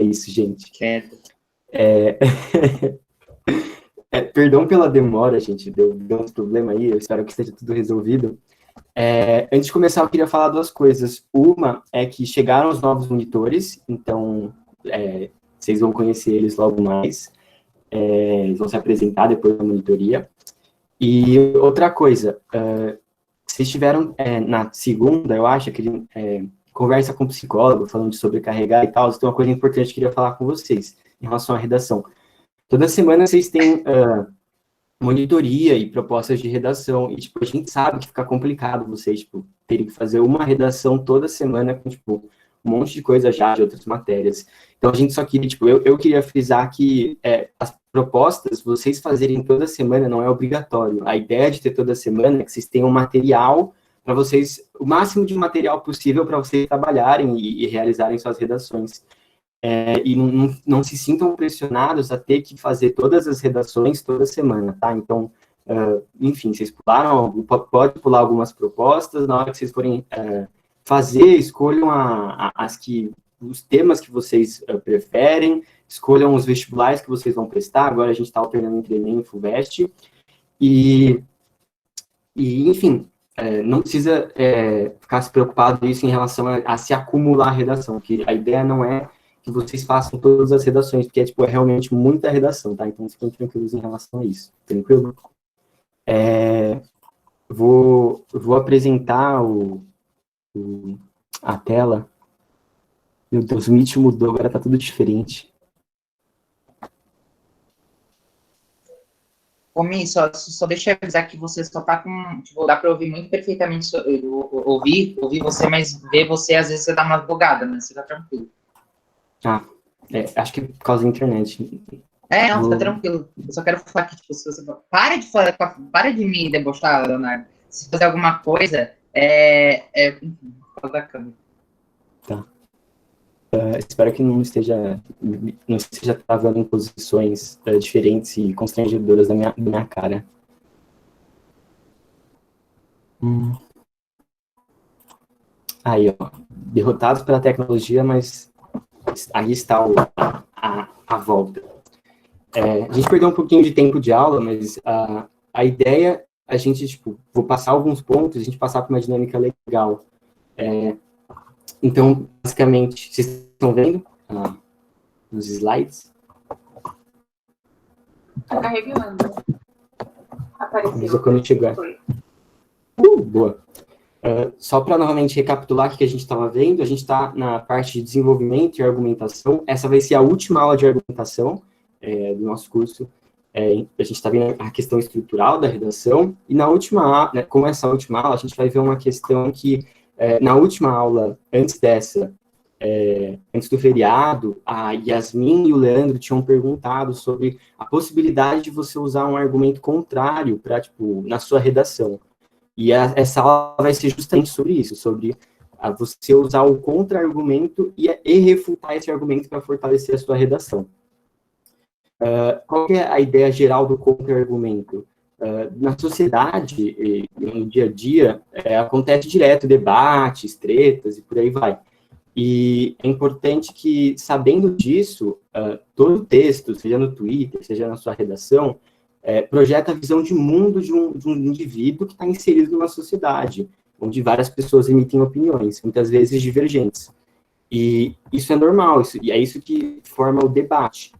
É isso, gente. Quieto. Perdão pela demora, gente, deu uns problemas aí, eu espero que esteja tudo resolvido. Antes de começar, eu queria falar duas coisas. Uma é que chegaram os novos monitores, então vocês vão conhecer eles logo mais. Eles vão se apresentar depois da monitoria. E outra coisa, vocês tiveram na segunda, eu acho, aquele conversa com o psicólogo, falando de sobrecarregar e tal, então uma coisa importante que eu queria falar com vocês, em relação à redação. Toda semana vocês têm monitoria e propostas de redação, e, tipo, a gente sabe que fica complicado vocês, tipo, terem que fazer uma redação toda semana com, tipo, um monte de coisa já de outras matérias. Então, a gente só queria, tipo, eu queria frisar que as propostas, vocês fazerem toda semana não é obrigatório. A ideia de ter toda semana é que vocês tenham material para vocês, o máximo de material possível para vocês trabalharem e realizarem suas redações. E não se sintam pressionados a ter que fazer todas as redações toda semana, tá? Então, enfim, vocês pularam, pode pular algumas propostas, na hora que vocês forem fazer, escolham os temas que vocês preferem, escolham os vestibulares que vocês vão prestar, agora a gente está alternando entre Enem e FUVEST, e enfim, não precisa ficar se preocupado isso em relação a se acumular a redação, que a ideia não é que vocês façam todas as redações, porque é realmente muita redação, tá? Então, fiquem tranquilos em relação a isso, tranquilo? Vou apresentar a tela. Meu Deus, o Meet mudou, agora tá tudo diferente. Ô, Mi, só deixa eu avisar que você só tá com... Tipo, dá pra ouvir muito perfeitamente, ouvir você, mas ver você, às vezes, você dá uma bugada, né? Você tá tranquilo. Acho que por causa da internet. Não, fica tranquilo. Eu só quero falar que, tipo, se você... Para de me debochar, Leonardo. Se fazer alguma coisa, enfim, por causa da câmera. Tá. Espero que não esteja travando em posições diferentes e constrangedoras da minha cara. Aí, ó. Derrotados pela tecnologia, mas aí está a volta. A gente perdeu um pouquinho de tempo de aula, mas a ideia, a gente, tipo, vou passar alguns pontos, a gente passar por uma dinâmica legal. Então, basicamente, vocês estão vendo nos slides? Tá carregando. Apareceu. Quando chegar. Boa. Só para novamente recapitular o que a gente estava vendo, a gente está na parte de desenvolvimento e argumentação. Essa vai ser a última aula de argumentação do nosso curso. A gente está vendo a questão estrutural da redação, e na última aula, né, com essa última aula, a gente vai ver uma questão que, na última aula, antes do feriado, a Yasmin e o Leandro tinham perguntado sobre a possibilidade de você usar um argumento contrário para, tipo, na sua redação. E essa aula vai ser justamente sobre isso, sobre você usar o contra-argumento e refutar esse argumento para fortalecer a sua redação. Qual que é a ideia geral do contra-argumento? Na sociedade, no dia a dia, acontece direto debates, tretas e por aí vai. E é importante que, sabendo disso, todo texto, seja no Twitter, seja na sua redação, projeta a visão de mundo de um indivíduo que está inserido numa sociedade, onde várias pessoas emitem opiniões, muitas vezes divergentes. E isso é normal, e é isso que forma o debate.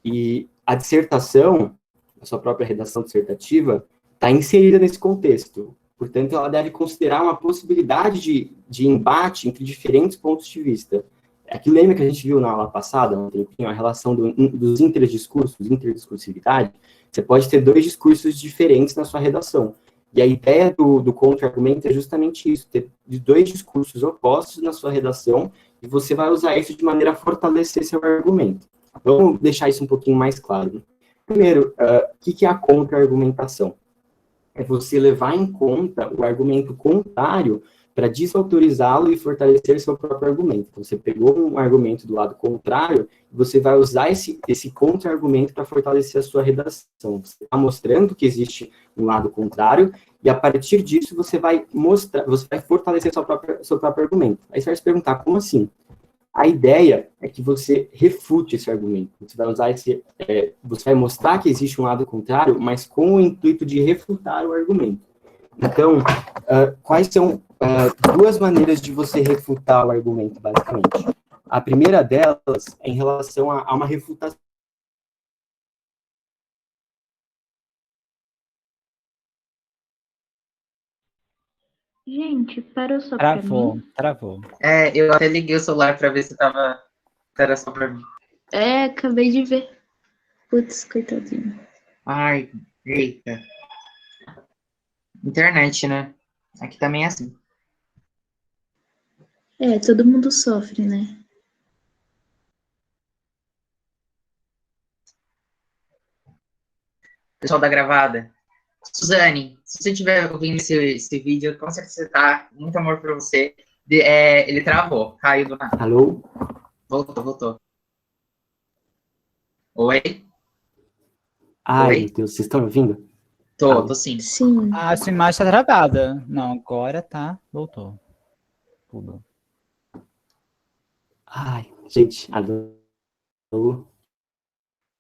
E a dissertação, a sua própria redação dissertativa, está inserida nesse contexto. Portanto, ela deve considerar uma possibilidade de embate entre diferentes pontos de vista. Aqui lembra que a gente viu na aula passada, a relação dos interdiscursos, interdiscursividade. Você pode ter dois discursos diferentes na sua redação. E a ideia do contra-argumento é justamente isso, ter dois discursos opostos na sua redação, e você vai usar isso de maneira a fortalecer seu argumento. Vamos deixar isso um pouquinho mais claro. Primeiro, o que é a contra-argumentação? É você levar em conta o argumento contrário para desautorizá-lo e fortalecer seu próprio argumento. Então, você pegou um argumento do lado contrário, e você vai usar esse contra-argumento para fortalecer a sua redação. Você está mostrando que existe um lado contrário, e a partir disso você vai fortalecer seu próprio argumento. Aí você vai se perguntar, como assim? A ideia é que você refute esse argumento. Você vai usar você vai mostrar que existe um lado contrário, mas com o intuito de refutar o argumento. Então, quais são duas maneiras de você refutar o argumento, basicamente? A primeira delas é em relação a uma refutação. Gente, parou só pra mim? Travou. Eu até liguei o celular pra ver se era só pra mim. Acabei de ver. Putz, coitadinho. Ai, eita. Internet, né? Aqui também é assim. Todo mundo sofre, né? Pessoal da gravada. Suzane, se você estiver ouvindo esse vídeo, com certeza tá muito amor pra você. Ele travou, caiu do nada. Alô? Voltou. Oi? Ai, Oi? meu Deus, vocês estão me ouvindo? Tô sim. Sim. A sua imagem tá travada. Não, agora tá. Voltou. Tudo. Ai, gente, alô?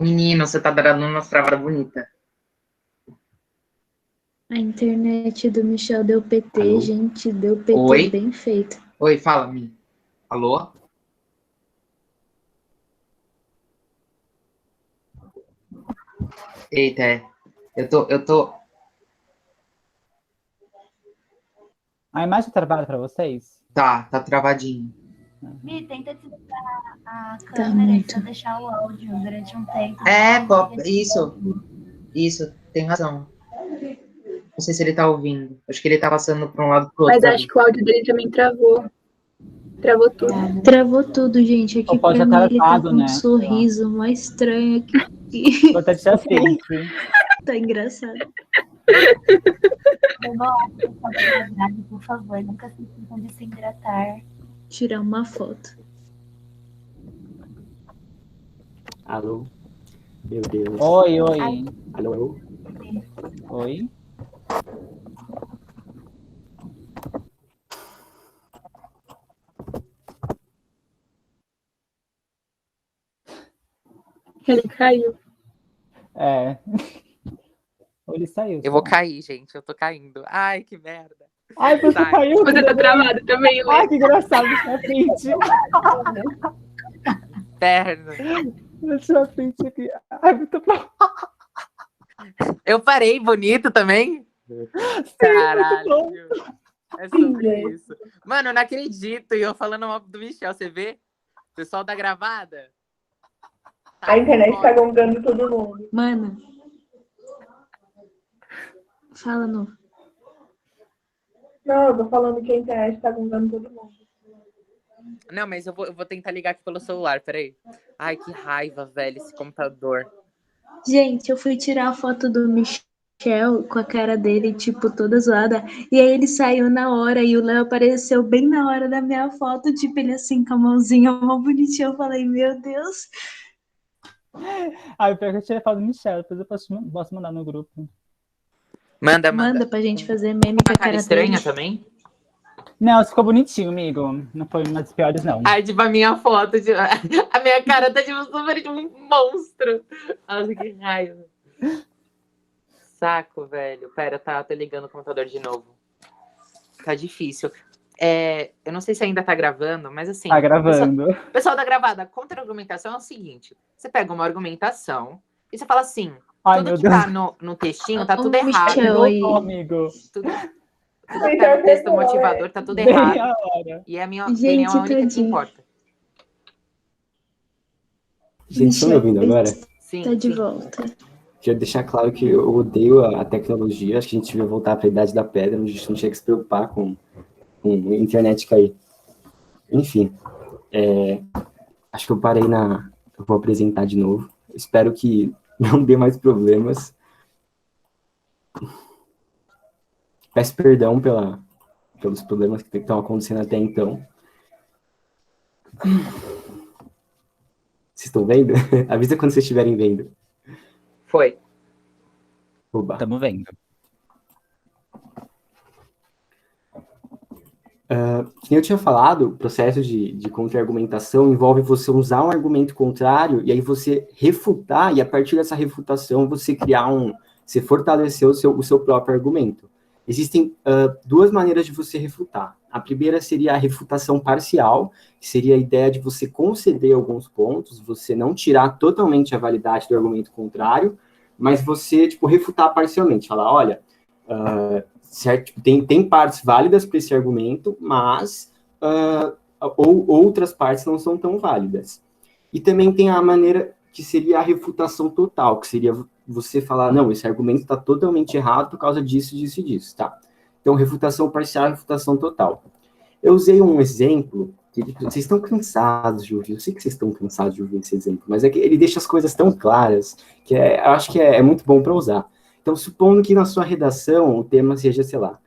Menino, você tá dando umas travadas bonitas. A internet do Michel deu PT, Alô? gente. Deu PT Oi? bem feito. Oi, fala, Mi. Alô? Eita, eu tô... A imagem tá travada pra vocês? Tá travadinho. Mi, tenta desligar a Tá câmera e muito. só deixar o áudio durante um tempo. Pô, isso, tem razão. Não sei se ele tá ouvindo. Acho que ele tá passando pra um lado pro outro. Mas acho que o áudio dele também travou. Travou tudo. Travou tudo, gente. Aqui Ou pode pra estar mim ele tá travado, com um né? sorriso mais estranho aqui. Vou até tirar print. Tá engraçado. Por favor, nunca se esqueçam de se hidratar. Tirar uma foto. Alô? Meu Deus. Oi. Alô? Oi. Ele caiu. Ou ele saiu. Eu vou cair, gente. Eu tô caindo. Ai, que merda. Ai, você Sai. caiu. Você tá travado também, Lê. Ai, que engraçado. Deixa eu print. Perna. Deixa eu print aqui. Ai, muito bom. Eu parei bonito também? Caralho. É sobre isso. Mano, eu não acredito. E eu falando mal do Michel, você vê? Pessoal da gravada. A internet tá gongando todo mundo. Mano. Fala, no. Não, eu tô falando que a internet tá gongando todo mundo. Não, mas eu vou tentar ligar aqui pelo celular, peraí. Ai, que raiva, velho, esse computador. Gente, eu fui tirar a foto do Michel com a cara dele, tipo, toda zoada. E aí ele saiu na hora e o Léo apareceu bem na hora da minha foto, tipo, ele assim, com a mãozinha mó bonitinha. Eu falei, meu Deus. Ai, pior que eu tirei foto do Michel. Depois eu posso mandar no grupo. Manda. Pra gente fazer meme com a Uma cara cara estranha dele. também? Não, ficou bonitinho, amigo. Não foi uma das piores, não. Ai, tipo, a minha foto, tipo, a minha cara tá, tipo, super, tipo, um monstro. Nossa, que raiva. Saco, velho. Pera, tô ligando o computador de novo. Tá difícil. Eu não sei se ainda tá gravando, mas assim... Tá gravando. Pessoal da gravada, contra-argumentação é o seguinte. Você pega uma argumentação e você fala assim, Ai, tudo meu que Deus. tá no textinho tá tudo errado. Michel, aí. Voltou, amigo. Tudo que tá no texto motivador tá tudo Bem errado. a hora. E a minha Gente, opinião é a única que tadinho. importa. Gente, estão me ouvindo agora? Sim, Tá de sim. volta. Quero deixar claro que eu odeio a tecnologia. Acho que a gente devia voltar para a Idade da Pedra, onde a gente não tinha que se preocupar com a internet cair. Enfim, acho que eu parei Eu vou apresentar de novo. Espero que não dê mais problemas. Peço perdão pelos problemas que estão acontecendo até então. Vocês estão vendo? Avisa quando vocês estiverem vendo. Foi. Oba. Tamo vendo. Como eu tinha falado, o processo de contra-argumentação envolve você usar um argumento contrário e aí você refutar, e a partir dessa refutação você você fortalecer o seu próprio argumento. Existem duas maneiras de você refutar. A primeira seria a refutação parcial, que seria a ideia de você conceder alguns pontos, você não tirar totalmente a validade do argumento contrário, mas você, tipo, refutar parcialmente, falar, olha, certo, tem partes válidas para esse argumento, mas outras partes não são tão válidas. E também tem a maneira que seria a refutação total, que seria você falar, não, esse argumento está totalmente errado por causa disso, disso e disso, tá? Então, refutação parcial e refutação total. Eu usei um exemplo, que vocês estão cansados de ouvir, eu sei que vocês estão cansados de ouvir esse exemplo, mas é que ele deixa as coisas tão claras, que eu acho que é muito bom para usar. Então, supondo que na sua redação o tema seja, sei lá,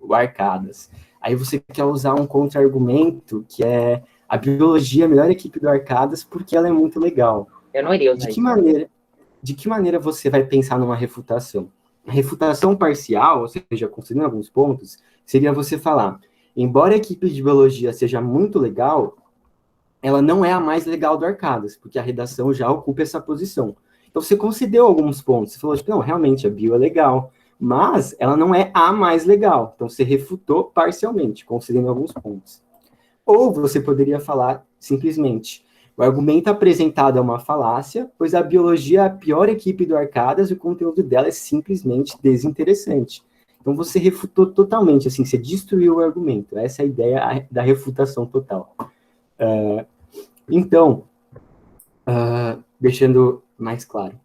o Arcadas. Aí você quer usar um contra-argumento que é a biologia é a melhor equipe do Arcadas porque ela é muito legal. Eu não iria usar De que maneira você vai pensar numa refutação? A refutação parcial, ou seja, considerando alguns pontos, seria você falar, embora a equipe de biologia seja muito legal, ela não é a mais legal do Arcadas, porque a redação já ocupa essa posição. Então, você concedeu alguns pontos. Você falou, tipo, não, realmente, a bio é legal, mas ela não é a mais legal. Então, você refutou parcialmente, concedendo alguns pontos. Ou você poderia falar simplesmente, o argumento apresentado é uma falácia, pois a biologia é a pior equipe do Arcadas e o conteúdo dela é simplesmente desinteressante. Então, você refutou totalmente, assim, você destruiu o argumento. Essa é a ideia da refutação total. Deixando mais claro.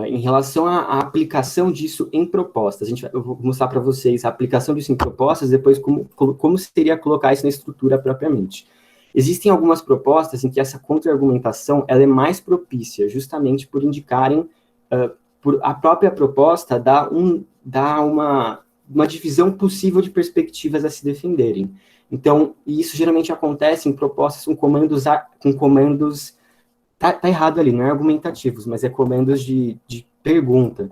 Em relação à aplicação disso em propostas, eu vou mostrar para vocês a aplicação disso em propostas, depois como seria colocar isso na estrutura propriamente. Existem algumas propostas em que essa contra-argumentação ela é mais propícia, justamente por indicarem, por a própria proposta dá uma divisão possível de perspectivas a se defenderem. Então, isso geralmente acontece em propostas com comandos Tá errado ali, não é argumentativos, mas é comandos de pergunta,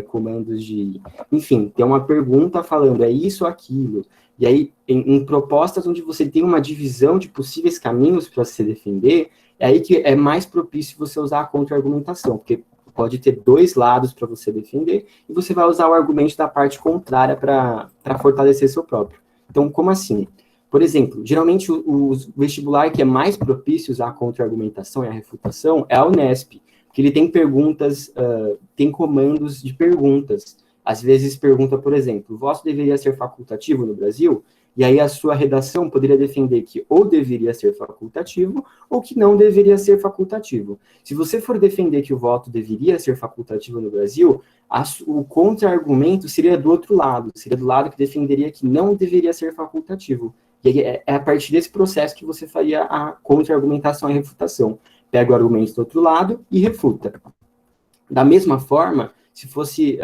comandos de... Enfim, tem uma pergunta falando, é isso ou aquilo. E aí, em propostas onde você tem uma divisão de possíveis caminhos para se defender, é aí que é mais propício você usar a contra-argumentação, porque pode ter dois lados para você defender, e você vai usar o argumento da parte contrária para fortalecer seu próprio. Então, como assim? Por exemplo, geralmente o vestibular que é mais propício a usar a contra-argumentação e a refutação é a Unesp, que ele tem perguntas, tem comandos de perguntas. Às vezes pergunta, por exemplo, o voto deveria ser facultativo no Brasil? E aí a sua redação poderia defender que ou deveria ser facultativo ou que não deveria ser facultativo. Se você for defender que o voto deveria ser facultativo no Brasil, o contra-argumento seria do outro lado, seria do lado que defenderia que não deveria ser facultativo. E aí é a partir desse processo que você faria a contra-argumentação e refutação. Pega o argumento do outro lado e refuta. Da mesma forma, se fosse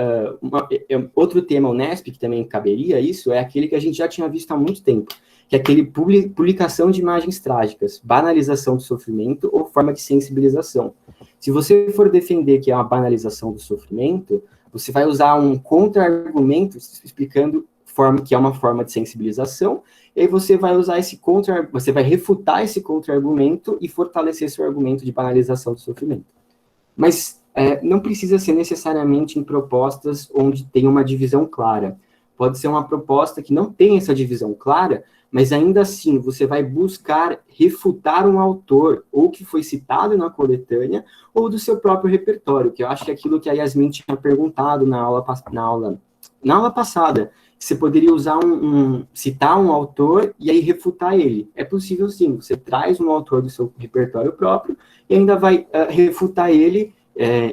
outro tema Unesp, que também caberia isso, é aquele que a gente já tinha visto há muito tempo, que é aquele publicação de imagens trágicas, banalização do sofrimento ou forma de sensibilização. Se você for defender que é uma banalização do sofrimento, você vai usar um contra-argumento explicando que é uma forma de sensibilização, e aí você vai usar você vai refutar esse contra-argumento e fortalecer seu argumento de banalização do sofrimento. Mas não precisa ser necessariamente em propostas onde tem uma divisão clara. Pode ser uma proposta que não tem essa divisão clara, mas ainda assim você vai buscar refutar um autor, ou que foi citado na coletânea, ou do seu próprio repertório, que eu acho que é aquilo que a Yasmin tinha perguntado na aula passada. Você poderia usar citar um autor e aí refutar ele. É possível sim, você traz um autor do seu repertório próprio e ainda vai refutar ele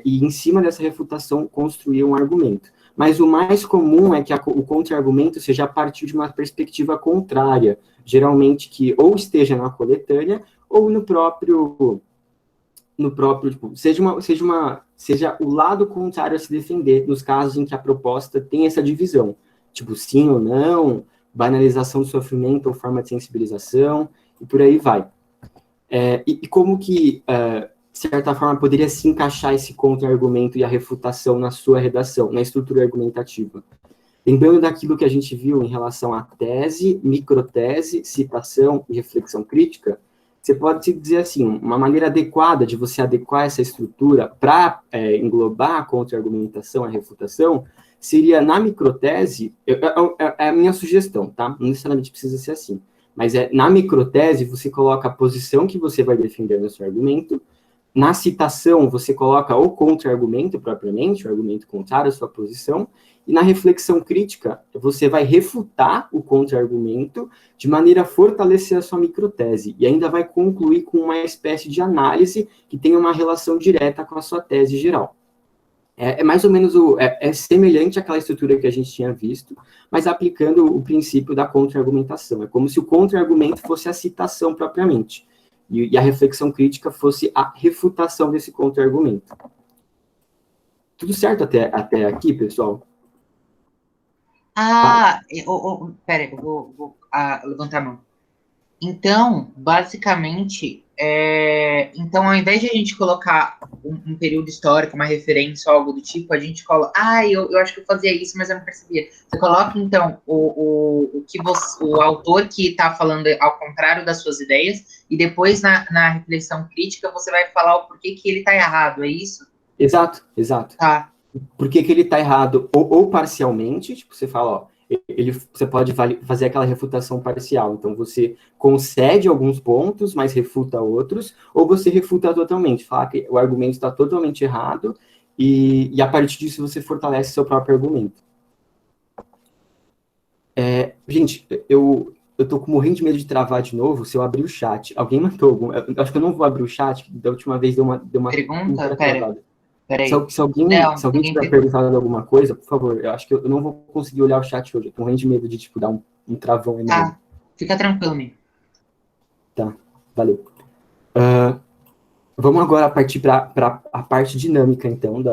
e em cima dessa refutação construir um argumento. Mas o mais comum é que o contra-argumento seja a partir de uma perspectiva contrária, geralmente que ou esteja na coletânea ou no próprio tipo, seja o lado contrário a se defender, nos casos em que a proposta tem essa divisão. Tipo, sim ou não, banalização do sofrimento ou forma de sensibilização, e por aí vai. E como que, de certa forma, poderia se encaixar esse contra-argumento e a refutação na sua redação, na estrutura argumentativa? Lembrando daquilo que a gente viu em relação à tese, microtese, citação e reflexão crítica, você pode dizer assim, uma maneira adequada de você adequar essa estrutura para englobar a contra-argumentação, a refutação, seria na microtese, é a minha sugestão, tá? Não necessariamente precisa ser assim, mas na microtese você coloca a posição que você vai defender no seu argumento, na citação você coloca o contra-argumento propriamente, o argumento contrário à sua posição, e na reflexão crítica, você vai refutar o contra-argumento de maneira a fortalecer a sua microtese, e ainda vai concluir com uma espécie de análise que tenha uma relação direta com a sua tese geral. É mais ou menos, semelhante àquela estrutura que a gente tinha visto, mas aplicando o princípio da contra-argumentação. É como se o contra-argumento fosse a citação propriamente, e a reflexão crítica fosse a refutação desse contra-argumento. Tudo certo até aqui, pessoal? Pera aí, eu vou levantar a mão. Então, basicamente, então, ao invés de a gente colocar um período histórico, uma referência ou algo do tipo, a gente coloca, eu acho que eu fazia isso, mas eu não percebia. Você coloca, então, o autor que está falando ao contrário das suas ideias, e depois, na reflexão crítica, você vai falar o porquê que ele está errado, é isso? Exato. Tá. Por que ele está errado, ou parcialmente, tipo, você fala, ó, você pode fazer aquela refutação parcial, então você concede alguns pontos, mas refuta outros, ou você refuta totalmente, fala que o argumento está totalmente errado, e a partir disso você fortalece seu próprio argumento. Gente, eu tô morrendo de medo de travar de novo se eu abrir o chat. Alguém mandou algum... Eu acho que eu não vou abrir o chat, da última vez deu uma Pergunta? Peraí. Se alguém tiver perguntado alguma coisa, por favor, eu acho que eu não vou conseguir olhar o chat hoje. Eu tô morrendo de medo de, tipo, dar um travão enorme. Fica tranquilo, amigo. Tá, valeu. Vamos agora partir para a parte dinâmica, então,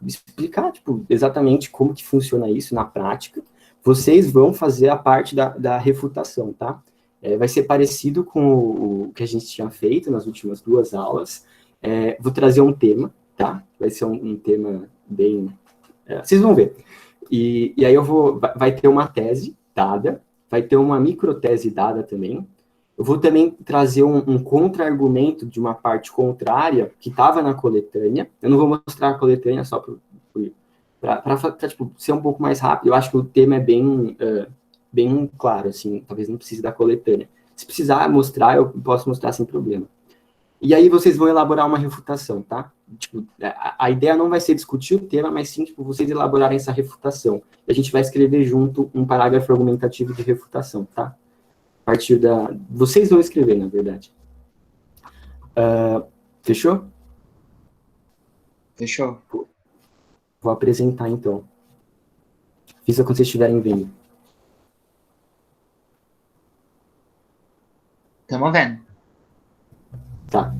explicar, tipo, exatamente como que funciona isso na prática. Vocês vão fazer a parte da refutação, tá? Vai ser parecido com o que a gente tinha feito nas últimas 2 aulas. Vou trazer um tema, tá? Vai ser um tema bem... vocês vão ver. E aí vai ter uma tese dada, vai ter uma microtese dada também. Eu vou também trazer um contra-argumento de uma parte contrária que estava na coletânea. Eu não vou mostrar a coletânea só para tipo, ser um pouco mais rápido. Eu acho que o tema é bem claro, assim, talvez não precise da coletânea. Se precisar mostrar, eu posso mostrar sem problema. E aí vocês vão elaborar uma refutação, tá? Tipo, a ideia não vai ser discutir o tema, mas sim, tipo, vocês elaborarem essa refutação. E a gente vai escrever junto um parágrafo argumentativo de refutação, tá? A partir vocês vão escrever, na verdade. Fechou? Fechou. Vou apresentar, então. Avisa quando vocês estiverem vendo. Estamos vendo. Tá.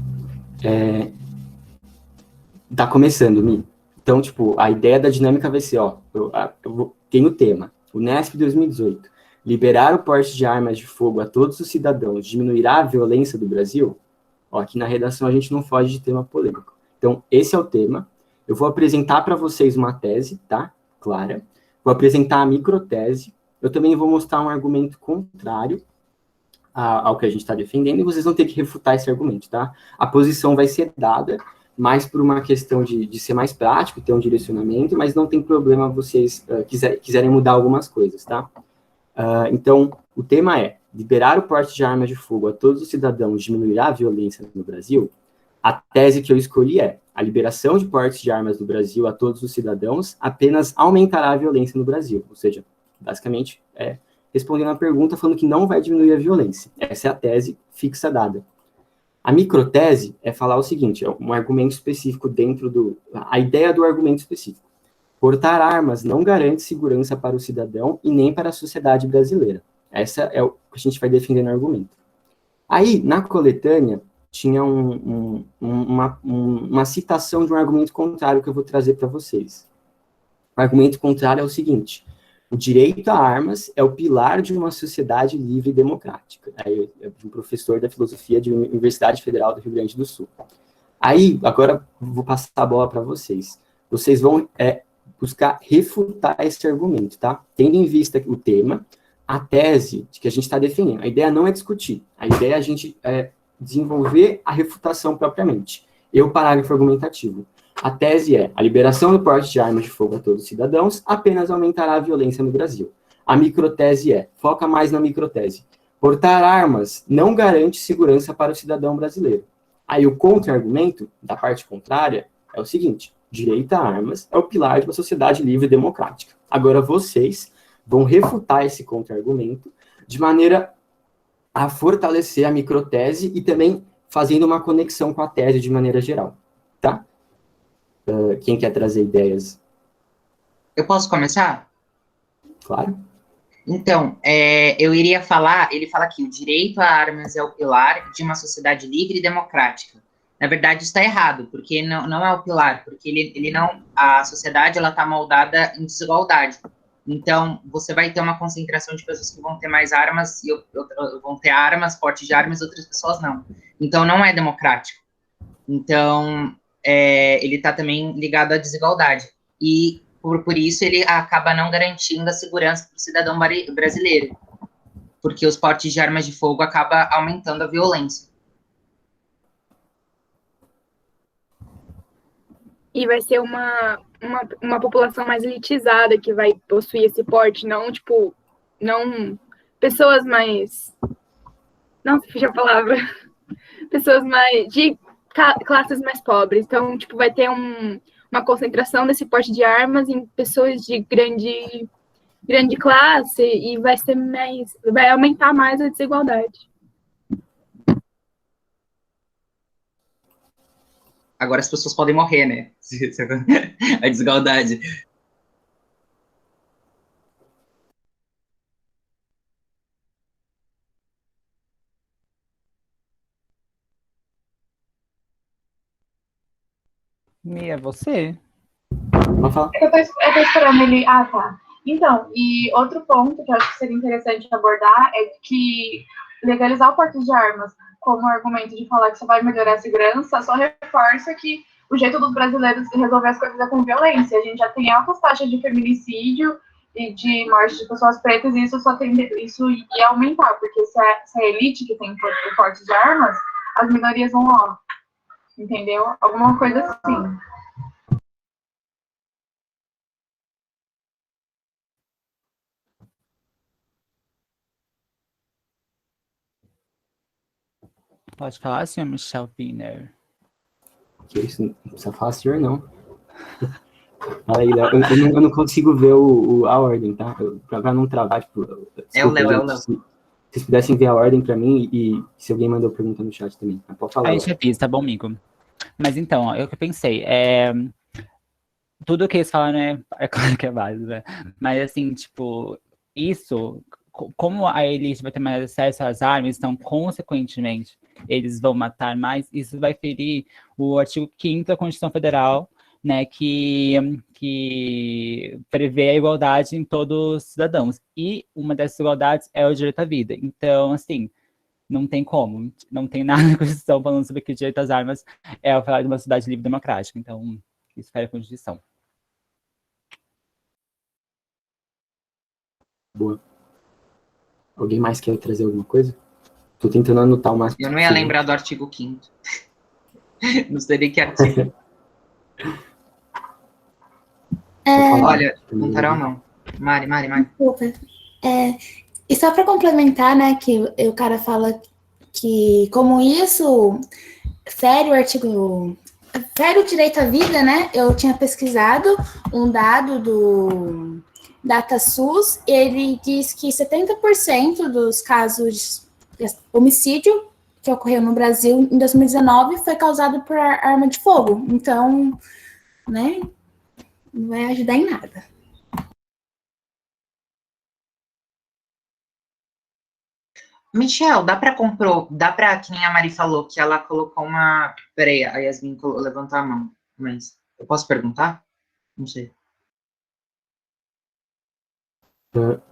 Tá começando, Mi. Então, tipo, a ideia da dinâmica vai ser, ó, tem o tema, o Unesp 2018, liberar o porte de armas de fogo a todos os cidadãos diminuirá a violência do Brasil? Ó, aqui na redação a gente não foge de tema polêmico. Então, esse é o tema. Eu vou apresentar para vocês uma tese, tá? Clara. Vou apresentar a microtese. Eu também vou mostrar um argumento contrário ao que a gente está defendendo, e vocês vão ter que refutar esse argumento, tá? A posição vai ser dada, mais por uma questão de ser mais prático, ter um direcionamento, mas não tem problema vocês quiserem mudar algumas coisas, tá? Então, o tema é: liberar o porte de armas de fogo a todos os cidadãos diminuirá a violência no Brasil? A tese que eu escolhi é: a liberação de portes de armas do Brasil a todos os cidadãos apenas aumentará a violência no Brasil. Ou seja, basicamente, respondendo a pergunta, falando que não vai diminuir a violência. Essa é a tese fixa dada. A microtese é falar o seguinte, é um argumento específico dentro a ideia do argumento específico. Portar armas não garante segurança para o cidadão e nem para a sociedade brasileira. Essa é o que a gente vai defender no argumento. Aí, na coletânea, tinha uma citação de um argumento contrário que eu vou trazer para vocês. O argumento contrário é o seguinte: o direito a armas é o pilar de uma sociedade livre e democrática. Aí, é de um professor da filosofia de Universidade Federal do Rio Grande do Sul. Aí, agora, vou passar a bola para vocês. Vocês vão buscar refutar esse argumento, tá? Tendo em vista o tema, a tese de que a gente está defendendo. A ideia não é discutir, a ideia é a gente desenvolver a refutação propriamente. E o parágrafo argumentativo. A tese é: a liberação do porte de armas de fogo a todos os cidadãos apenas aumentará a violência no Brasil. A microtese foca mais na microtese. Portar armas não garante segurança para o cidadão brasileiro. Aí o contra-argumento, da parte contrária, é o seguinte: direito a armas é o pilar de uma sociedade livre e democrática. Agora vocês vão refutar esse contra-argumento de maneira a fortalecer a microtese e também fazendo uma conexão com a tese de maneira geral, tá? Quem quer trazer ideias? Eu posso começar? Claro. Então, eu iria falar, ele fala aqui, o direito a armas é o pilar de uma sociedade livre e democrática. Na verdade, isso está errado, porque não é o pilar, porque ele não, a sociedade ela está moldada em desigualdade. Então, você vai ter uma concentração de pessoas que vão ter mais armas, e vão ter armas, porte de armas, outras pessoas não. Então, não é democrático. Então, ele está também ligado à desigualdade. E, por isso, ele acaba não garantindo a segurança para o cidadão brasileiro. Porque os portes de armas de fogo acabam aumentando a violência. E vai ser uma população mais elitizada que vai possuir esse porte, não, tipo, não pessoas mais... Não, fugiu a palavra. Pessoas mais... de classes mais pobres. Então, tipo, vai ter uma concentração desse porte de armas em pessoas de grande classe e vai aumentar mais a desigualdade. Agora as pessoas podem morrer, né? A desigualdade. Mia, você? Vamos falar. Eu tô esperando ele. Ah, tá. Então, e outro ponto que eu acho que seria interessante abordar é que legalizar o porte de armas como argumento de falar que só vai melhorar a segurança só reforça que o jeito dos brasileiros resolver as coisas é com violência. A gente já tem altas taxas de feminicídio e de morte de pessoas pretas, e isso ia aumentar, porque se a elite que tem o porte de armas, as minorias vão lá. Entendeu? Alguma coisa assim. Pode falar, senhor Michel Wiener. Que isso? Não precisa falar senhor, não. Fala aí, Léo. Eu não consigo ver a ordem, tá? Pra não travar, tipo... É o Léo, é o Léo. Se vocês pudessem ver a ordem pra mim e se alguém mandou pergunta no chat também. Pode falar, A gente avisa, tá bom, amigo? Mas então, ó, eu que pensei, tudo que eles falam, né, é claro que é válido, né? Mas assim, tipo, isso, como a elite vai ter mais acesso às armas, então, consequentemente, eles vão matar mais, isso vai ferir o artigo 5º da Constituição Federal, né, que prevê a igualdade em todos os cidadãos. E uma dessas igualdades é o direito à vida. Então, assim, não tem como, não tem nada na Constituição falando sobre que o direito às armas é o falar de uma sociedade livre e democrática. Então, isso fere a Constituição. Boa. Alguém mais quer trazer alguma coisa? Tô tentando anotar o máximo. Eu não ia lembrar do artigo 5º. Não sei nem que artigo. Olha, não terá ou não. Mari. Desculpa. E só para complementar, né, que o cara fala que como isso fere o direito à vida, né? Eu tinha pesquisado um dado do DataSUS, ele diz que 70% dos casos de homicídio que ocorreu no Brasil em 2019 foi causado por arma de fogo. Então, né, não vai ajudar em nada. Michel, dá pra, que nem a Mari falou, que ela colocou uma... Peraí, a Yasmin levantou a mão, mas eu posso perguntar? Não sei.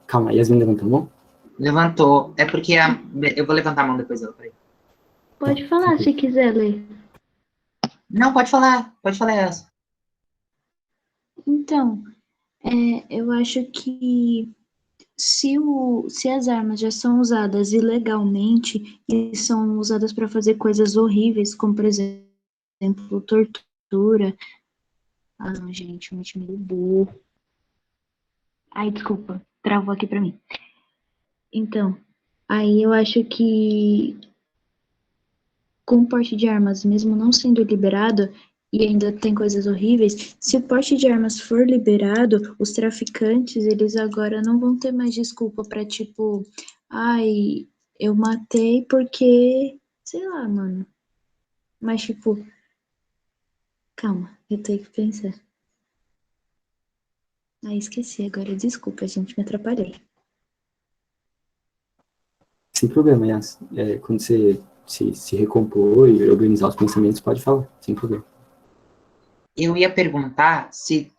Calma, Yasmin levantou a mão? Levantou. É porque eu vou levantar a mão depois, peraí. Pode falar se quiser ler. Não, pode falar essa. Então, Eu acho que se as armas já são usadas ilegalmente e são usadas para fazer coisas horríveis, como, por exemplo, tortura. Ah, não, gente, o time do burro. Ai, desculpa, travou aqui para mim. Então, aí eu acho que com o porte de armas, mesmo não sendo liberado, e ainda tem coisas horríveis, se o porte de armas for liberado, os traficantes, eles agora não vão ter mais desculpa pra, tipo, ai, eu matei porque, sei lá, mano. Mas, tipo, calma, eu tenho que pensar. Ah, esqueci agora, desculpa, gente, me atrapalhei. Sem problema, Yas. Quando você se recompor e organizar os pensamentos, pode falar, sem problema. Eu ia perguntar se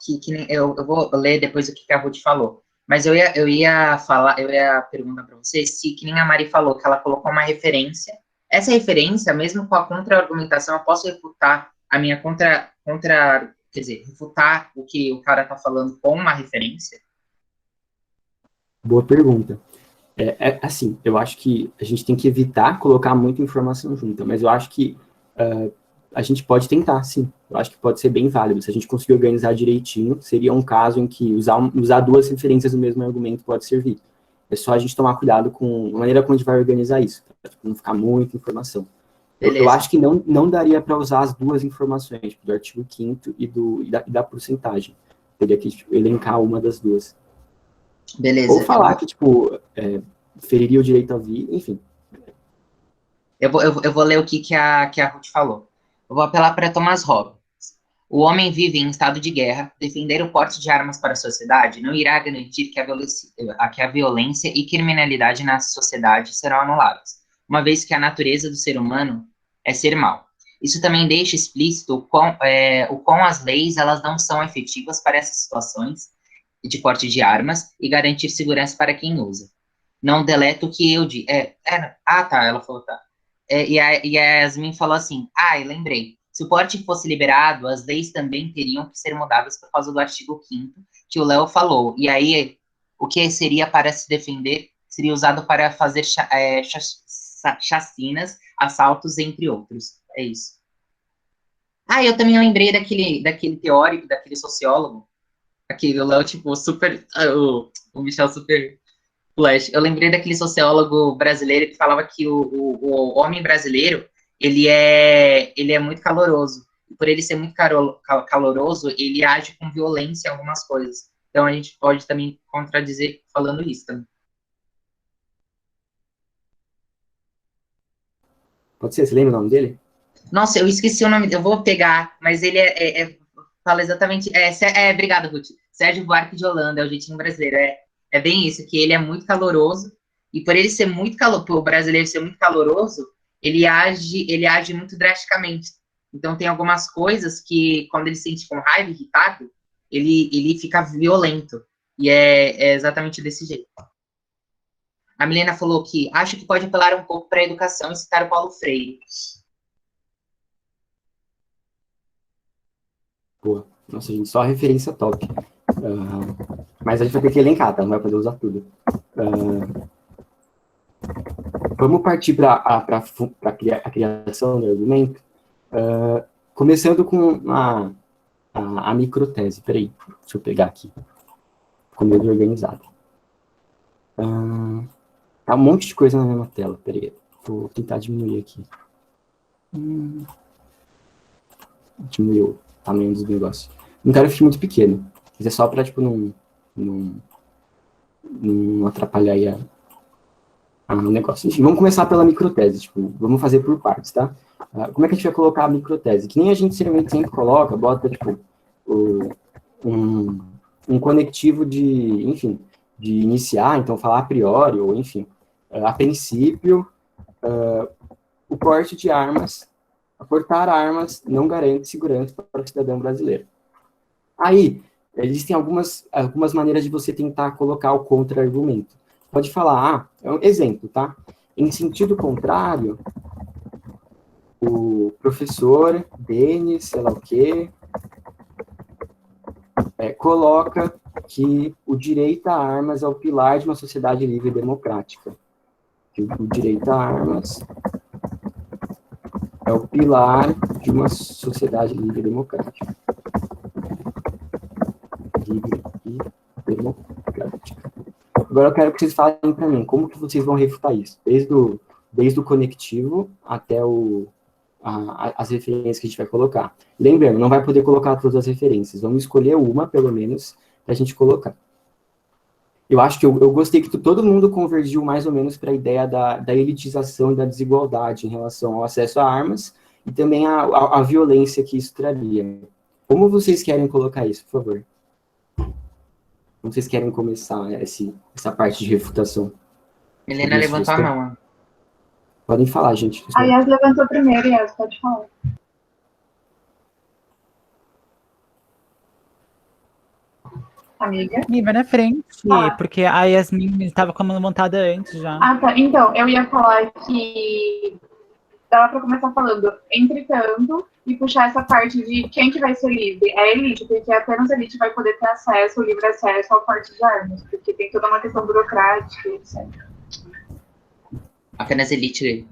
eu vou ler depois o que a Ruth falou, mas eu ia perguntar para você se que nem a Mari falou que ela colocou uma referência. Essa referência, mesmo com a contra-argumentação, eu posso refutar a minha quer dizer, refutar o que o cara tá falando com uma referência? Boa pergunta. Assim, eu acho que a gente tem que evitar colocar muita informação junta, mas eu acho que a gente pode tentar, sim. Eu acho que pode ser bem válido. Se a gente conseguir organizar direitinho, seria um caso em que usar duas referências do mesmo argumento pode servir. É só a gente tomar cuidado com a maneira como a gente vai organizar isso, para não ficar muita informação. Eu acho que não daria para usar as duas informações, tipo, do artigo 5º e da porcentagem. Teria que elencar uma das duas. Beleza. Ou falar que, tipo, feriria o direito à vida, enfim. Eu vou ler o que a Ruth falou. Eu vou apelar para Thomas Hobbes. O homem vive em estado de guerra. Defender o porte de armas para a sociedade não irá garantir que a violência e criminalidade na sociedade serão anuladas, uma vez que a natureza do ser humano é ser mau. Isso também deixa explícito o quão as leis elas não são efetivas para essas situações de porte de armas e garantir segurança para quem usa. Não deleta o que eu digo. Tá, ela falou, tá. E a Yasmin falou assim, eu lembrei. Se o porte fosse liberado, as leis também teriam que ser mudadas por causa do artigo 5º, que o Léo falou. E aí, o que seria para se defender seria usado para fazer chacinas, assaltos, entre outros. É isso. Eu também lembrei daquele teórico, daquele sociólogo, aquele Léo, tipo, super... O Michel super... Flash. Eu lembrei daquele sociólogo brasileiro que falava que o homem brasileiro, ele é muito caloroso. E por ele ser muito caloroso, ele age com violência em algumas coisas. Então, a gente pode também contradizer falando isso também. Pode ser? Você lembra o nome dele? Nossa, eu esqueci o nome. Eu vou pegar, mas ele fala exatamente... obrigado, Ruth. Sérgio Buarque de Holanda, é o jeitinho brasileiro. É bem isso, que ele é muito caloroso, e por ele ser muito caloroso, o brasileiro ser muito caloroso, ele age muito drasticamente. Então, tem algumas coisas que, quando ele se sente com raiva, irritado, ele fica violento. E é exatamente desse jeito. A Milena falou que acho que pode apelar um pouco para a educação e citar o Paulo Freire. Pô, nossa, gente, só referência top. Mas a gente vai ter que elencar, tá? Não vai poder usar tudo. Vamos partir para a criação do argumento, começando com a microtese. Peraí, deixa eu pegar aqui. Ficou meio organizado. Tá um monte de coisa na mesma tela. Peraí, vou tentar diminuir aqui. Diminuiu o tamanho dos negócios. Não quero que fique muito pequeno. Mas é só para, tipo, não atrapalhar aí o negócio. Enfim, vamos começar pela microtese. Tipo, vamos fazer por partes, tá? Como é que a gente vai colocar a microtese? Que nem a gente sempre coloca, bota, tipo, um conectivo de iniciar, então falar a priori, ou enfim, a princípio, o porte de armas, portar armas não garante segurança para o cidadão brasileiro. Aí, existem algumas maneiras de você tentar colocar o contra-argumento. Pode falar, é um exemplo, tá? Em sentido contrário, o professor Denis, sei lá o quê, coloca que o direito a armas é o pilar de uma sociedade livre e democrática. Que o direito a armas é o pilar de uma sociedade livre e democrática. Livre e democrática. Agora eu quero que vocês falem para mim, como que vocês vão refutar isso? Desde o conectivo até as referências que a gente vai colocar. Lembrando, não vai poder colocar todas as referências. Vamos escolher uma, pelo menos, para a gente colocar. Eu acho que eu gostei que todo mundo convergiu mais ou menos para a ideia da elitização e da desigualdade em relação ao acesso a armas e também a violência que isso traria. Como vocês querem colocar isso, por favor? Como vocês querem começar essa parte de refutação? Milena levantou a mão. Podem falar, gente. A Yas levantou primeiro, Yas, pode falar. Amiga? Vai na frente, porque a Yasmin estava com a mão levantada antes já. Ah, tá. Então, eu ia falar que dava para começar falando, entretanto, e puxar essa parte de quem que vai ser livre. É a elite, porque apenas a elite vai poder ter acesso, o livre acesso ao porte de armas, porque tem toda uma questão burocrática, etc. Apenas elite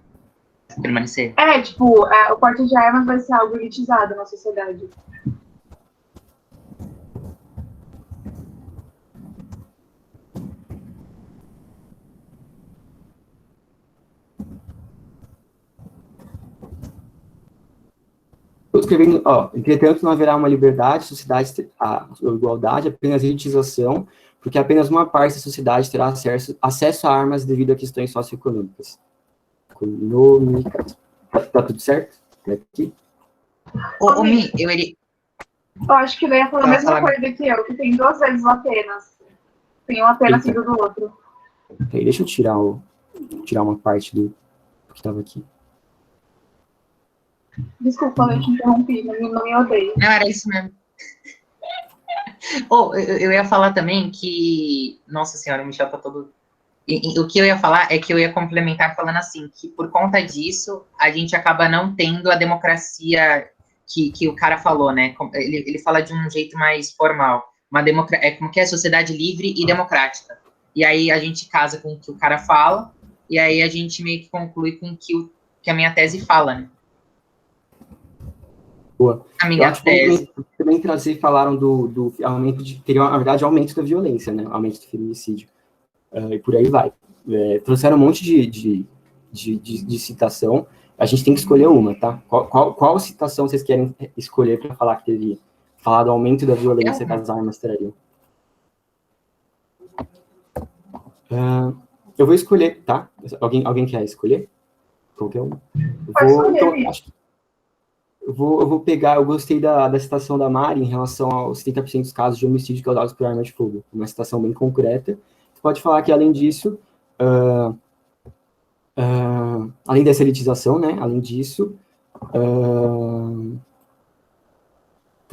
permanecer. O porte de armas vai ser algo elitizado na sociedade. Estou escrevendo, entretanto, não haverá uma liberdade, sociedade, a igualdade, apenas elitização, porque apenas uma parte da sociedade terá acesso a armas devido a questões socioeconômicas. Tá tudo certo? Aqui? Mi, eu acho que ele ia falar a mesma coisa que eu, que tem duas vezes o apenas. Tem um apenas seguido do outro. Okay, deixa eu tirar uma parte do que estava aqui. Desculpa, eu te interrompi, não me odeio. Não, era isso mesmo. Eu ia falar também que... Nossa senhora, o Michel tá todo... O que eu ia falar é que eu ia complementar falando assim, que por conta disso, a gente acaba não tendo a democracia que o cara falou, né? Ele fala de um jeito mais formal. Como que é? Sociedade livre e democrática. E aí a gente casa com o que o cara fala, e aí a gente meio que conclui com o que a minha tese fala, né? Boa. A minha tese. Também falaram do aumento na verdade, aumento da violência, né? Aumento do feminicídio. E por aí vai. Trouxeram um monte de citação. A gente tem que escolher uma, tá? Qual citação vocês querem escolher para falar que teria? Falar do aumento da violência que as armas trariam. Eu vou escolher, tá? Alguém quer escolher? Qualquer um? Eu vou pegar, eu gostei da citação da Mari em relação aos 70% dos casos de homicídio causados por arma de fogo. Uma citação bem concreta. Você pode falar que, além disso, além dessa elitização, né? Além disso, vou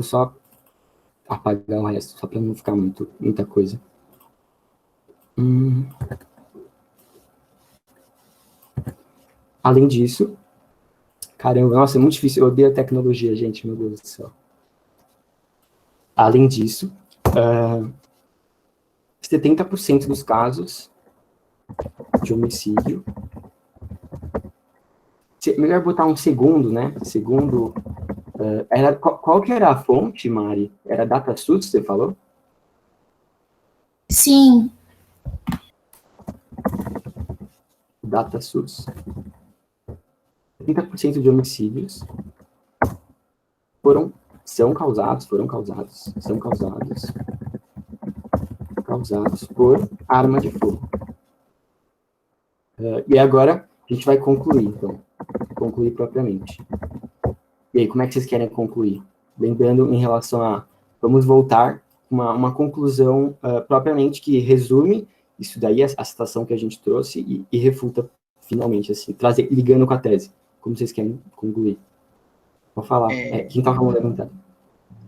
só apagar o resto, só para não ficar muita coisa. Além disso, caramba, nossa, é muito difícil, eu odeio a tecnologia, gente, meu Deus do céu. Além disso, 70% dos casos de homicídio, melhor botar um segundo, né? Segundo, qual que era a fonte, Mari? Era DataSUS, você falou? Sim. DataSUS. 30% de homicídios são causados por arma de fogo. E agora a gente vai concluir, então. Concluir propriamente. E aí, como é que vocês querem concluir? Lembrando, em relação a... Vamos voltar uma conclusão propriamente que resume isso daí, a citação que a gente trouxe, e refuta finalmente, assim, ligando com a tese. Como vocês querem concluir? Vou falar. Quem tá falando levantado?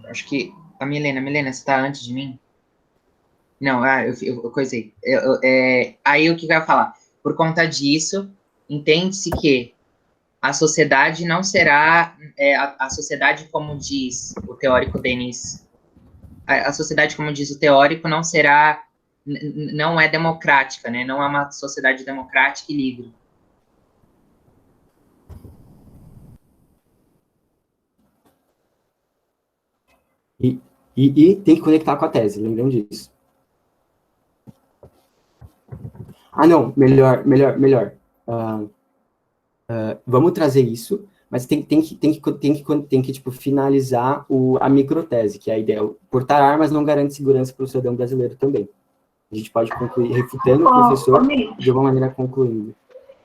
Acho que a Milena, você tá antes de mim? Não, eu coisei. Aí o que eu ia falar? Por conta disso, entende-se que a sociedade não será a sociedade como diz o teórico Denis a sociedade, como diz o teórico, não será, não é democrática, né? Não é uma sociedade democrática e livre. E tem que conectar com a tese, lembrando disso. Ah, não, melhor. Vamos trazer isso, mas tem que tipo, finalizar a microtese, que é a ideia. Portar armas não garante segurança para o cidadão brasileiro também. A gente pode concluir refutando o professor de uma maneira concluindo.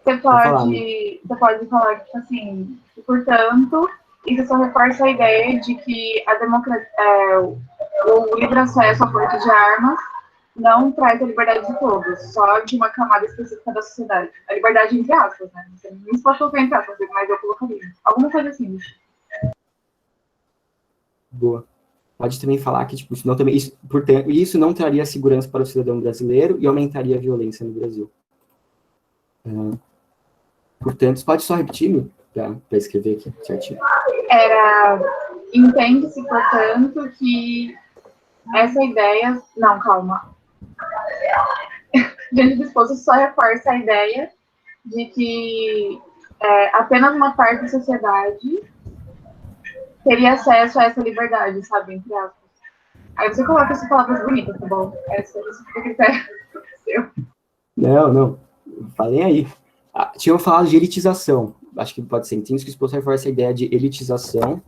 Você pode falar que, tipo assim, portanto, isso só reforça a ideia de que o livre acesso ao porte de armas não traz a liberdade de todos, só de uma camada específica da sociedade. A liberdade entre aspas, né? Não se pode colocar entre aspas, mas eu colocaria. Alguma coisa assim. Boa. Pode também falar que, tipo, isso não traria segurança para o cidadão brasileiro e aumentaria a violência no Brasil. Portanto, pode só repetir para escrever aqui certinho. Entende-se, portanto, que essa ideia... Não, calma. Diante do exposto, só reforça a ideia de que apenas uma parte da sociedade teria acesso a essa liberdade, sabe? Entre aspas. Aí você coloca essas palavras bonitas, tá bom? Esse fica critério seu. Não. Falem aí. Tinham falado de elitização. Acho que pode ser. Entende que o exposto reforça a ideia de elitização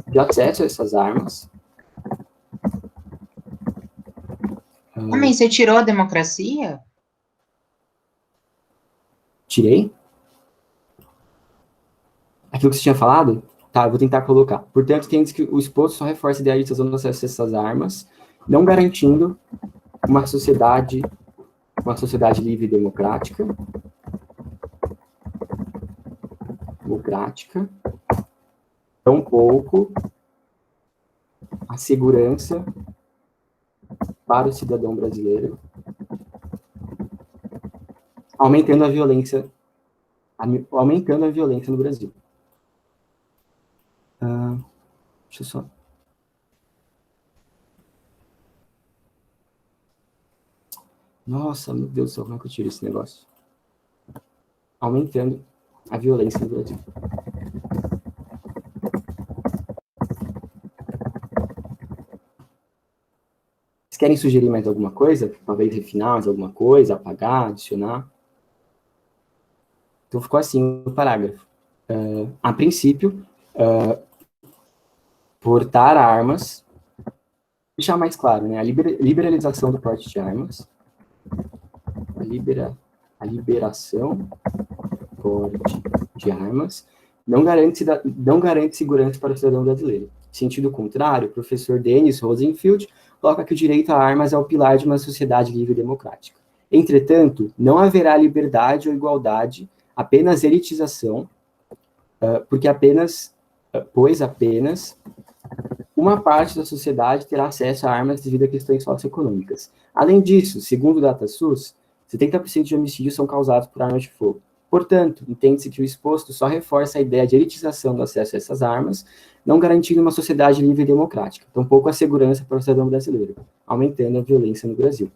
de acesso a essas armas. Mas você tirou a democracia? Tirei? Aquilo que você tinha falado? Tá, eu vou tentar colocar. Portanto, entende que o exposto só reforça a ideia de elitização do acesso a essas armas, não garantindo uma sociedade livre e democrática, tampouco a segurança para o cidadão brasileiro, aumentando a violência no Brasil. Deixa eu só... Nossa, meu Deus do céu, como é que eu tiro esse negócio? Aumentando a violência no Brasil. Vocês querem sugerir mais alguma coisa? Talvez refinar mais alguma coisa, apagar, adicionar? Então ficou assim o parágrafo. A princípio, portar armas, deixar mais claro, né? A liberalização do porte de armas, a liberação do porte de armas não garante segurança para o cidadão brasileiro. Em sentido contrário, o professor Dennis Rosenfield coloca que o direito a armas é o pilar de uma sociedade livre e democrática. Entretanto, não haverá liberdade ou igualdade, apenas elitização, pois apenas uma parte da sociedade terá acesso a armas devido a questões socioeconômicas. Além disso, segundo o DataSUS, 70% de homicídios são causados por armas de fogo. Portanto, entende-se que o exposto só reforça a ideia de elitização do acesso a essas armas, não garantindo uma sociedade livre e democrática, tampouco a segurança para o cidadão brasileiro, aumentando a violência no Brasil.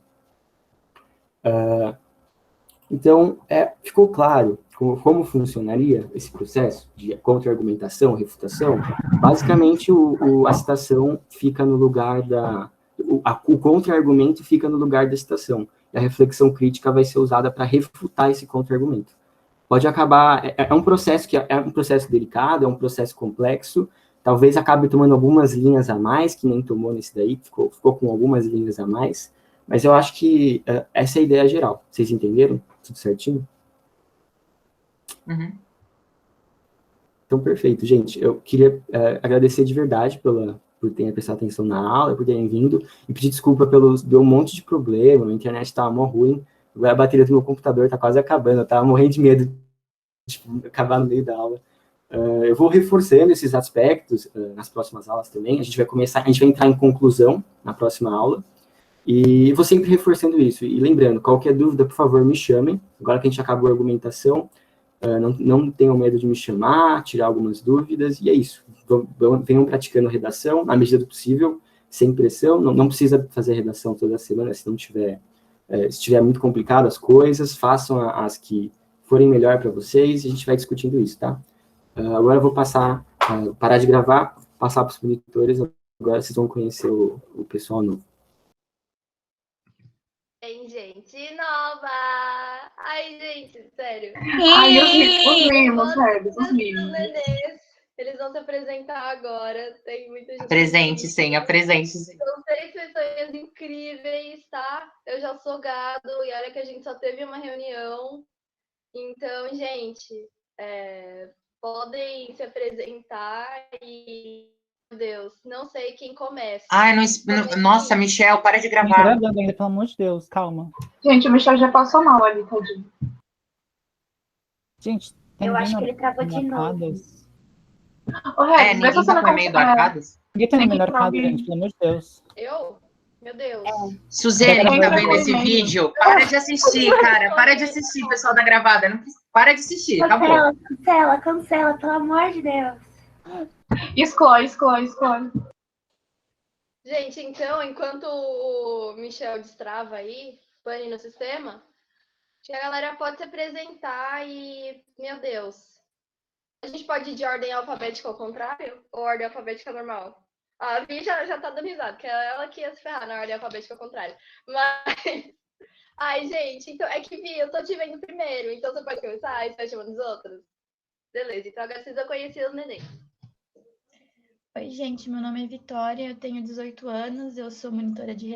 Então, ficou claro como funcionaria esse processo de contra-argumentação, refutação. Basicamente, a citação fica no lugar o contra-argumento fica no lugar da citação, e a reflexão crítica vai ser usada para refutar esse contra-argumento. Pode acabar, é um processo delicado, é um processo complexo, talvez acabe tomando algumas linhas a mais, que nem tomou nesse daí, ficou com algumas linhas a mais, mas eu acho que essa é a ideia geral. Vocês entenderam? Tudo certinho? Uhum. Então, perfeito, gente. Eu queria agradecer de verdade por terem prestado atenção na aula, por terem vindo, e pedir desculpa deu um monte de problema, a internet estava mó ruim, agora a bateria do meu computador está quase acabando, eu estava morrendo de medo de acabar no meio da aula. Eu vou reforçando esses aspectos nas próximas aulas também, a gente vai entrar em conclusão na próxima aula, e vou sempre reforçando isso. E lembrando, qualquer dúvida, por favor, me chamem, agora que a gente acabou a argumentação. Não tenham medo de me chamar, tirar algumas dúvidas, e é isso. Venham praticando redação, na medida do possível, sem pressão. Não precisa fazer redação toda semana, se não tiver, se estiver muito complicado as coisas, façam as que forem melhor para vocês, e a gente vai discutindo isso, tá? Agora eu vou parar de gravar, passar para os monitores, agora vocês vão conhecer o pessoal novo. Tem gente nova! Ai, gente, sério. Ai, os mimos, sério, os mimos. Nenês, eles vão se apresentar agora. Tem muita gente. Apresente, sim, apresente, sim. São 6 pessoas incríveis, tá? Eu já sou gado, e olha que a gente só teve uma reunião. Então, gente, podem se apresentar e... Meu Deus, não sei quem começa. Ai, nossa, Michel, para de gravar. Gravando ainda, pelo amor de Deus, calma. Gente, o Michel já passou mal ali, tadinho. Gente, tem Eu acho que ele travou de novo. Ô, Regis, vê se você não foi meio do Arcadas? Ninguém tá no Tem que melhor ir pra quadro, alguém. gente, pelo amor de Deus. Eu? Meu Deus. Suzane, que tá vendo esse Oi, vídeo, para de assistir, cara. Para de assistir, pessoal da gravada. Não precisa- Para de assistir, acabou. Cancela, pelo amor de Deus. Exclui. Gente, então, enquanto o Michel destrava aí, pane no sistema, acho que a galera pode se apresentar e, meu Deus, a gente pode ir de ordem alfabética ao contrário ou ordem alfabética normal? A Vi já tá dando risada, que é ela que ia se ferrar na ordem alfabética ao contrário. Mas, ai, gente, então é que Vi, eu tô te vendo primeiro, então você pode começar e você vai chamando os outros? Beleza, então agora vocês vão conhecer os neném. Oi, gente, meu nome é Vitória, eu tenho 18 anos, eu sou monitora de